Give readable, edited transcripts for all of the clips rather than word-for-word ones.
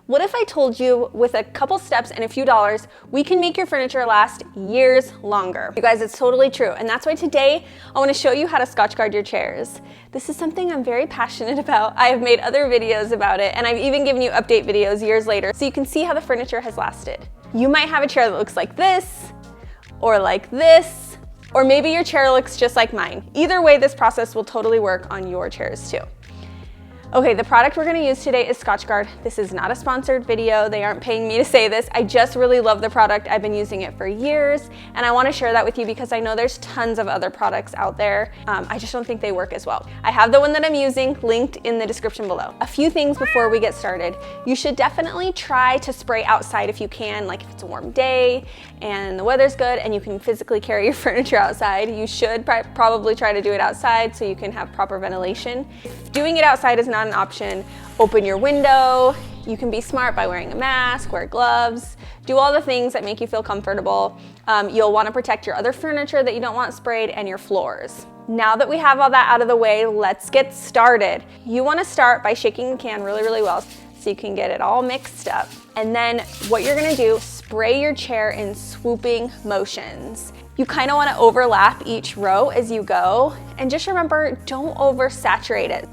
What if I told you with a couple steps and a few dollars, we can make your furniture last years longer? You guys, it's totally true. And that's why today I want to show you how to Scotchguard your chairs. This is something I'm very passionate about. I have made other videos about it, and I've even given you update videos years later so you can see how the furniture has lasted. You might have a chair that looks like this, or maybe your chair looks just like mine. Either way, this process will totally work on your chairs too. Okay, the product we're gonna use today is Scotchgard. This is not a sponsored video. They aren't paying me to say this. I just really love the product. I've been using it for years, and I wanna share that with you because I know there's tons of other products out there. I just don't think they work as well. I have the one that I'm using linked in the description below. A few things before we get started. You should definitely try to spray outside if you can, like if it's a warm day and the weather's good and you can physically carry your furniture outside. You should probably try to do it outside so you can have proper ventilation. If doing it outside is not an option, open your window. You can be smart by wearing a mask, wear gloves, do all the things that make you feel comfortable. You'll want to protect your other furniture that you don't want sprayed and your floors. Now that we have all that out of the way, let's get started. You want to start by shaking the can really, really well so you can get it all mixed up. And then what you're going to do, spray your chair in swooping motions. You kind of want to overlap each row as you go. And just remember, don't oversaturate it.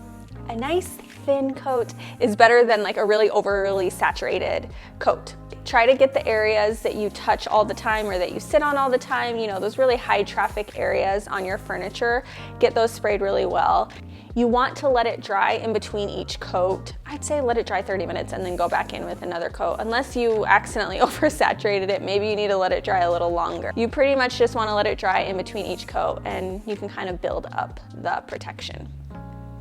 A nice thin coat is better than like a really overly saturated coat. Try to get the areas that you touch all the time or that you sit on all the time, you know, those really high traffic areas on your furniture, get those sprayed really well. You want to let it dry in between each coat. I'd say let it dry 30 minutes and then go back in with another coat. Unless you accidentally oversaturated it, maybe you need to let it dry a little longer. You pretty much just want to let it dry in between each coat and you can kind of build up the protection.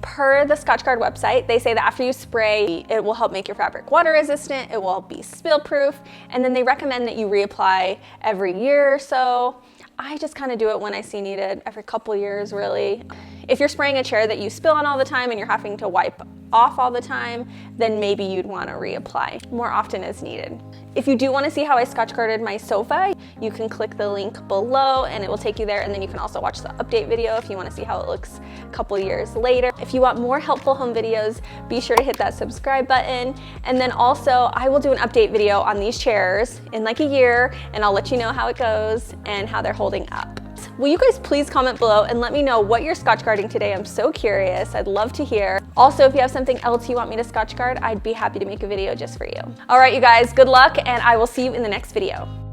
Per the Scotchgard website, they say that after you spray, it will help make your fabric water resistant, it will be spill proof, and then they recommend that you reapply every year or so. I just kind of do it when I see needed, every couple years really. If you're spraying a chair that you spill on all the time and you're having to wipe off all the time, then maybe you'd want to reapply more often as needed. If you do want to see how I Scotchguarded my sofa, you can click the link below and it will take you there, and then you can also watch the update video if you want to see how it looks a couple years later. If you want more helpful home videos, be sure to hit that subscribe button. And then also, I will do an update video on these chairs in like a year, and I'll let you know how it goes and how they're holding up. Will you guys please comment below and let me know what you're Scotchguarding today? I'm so curious. I'd love to hear. Also, if you have something else you want me to Scotchguard, I'd be happy to make a video just for you. All right, you guys, good luck, and I will see you in the next video.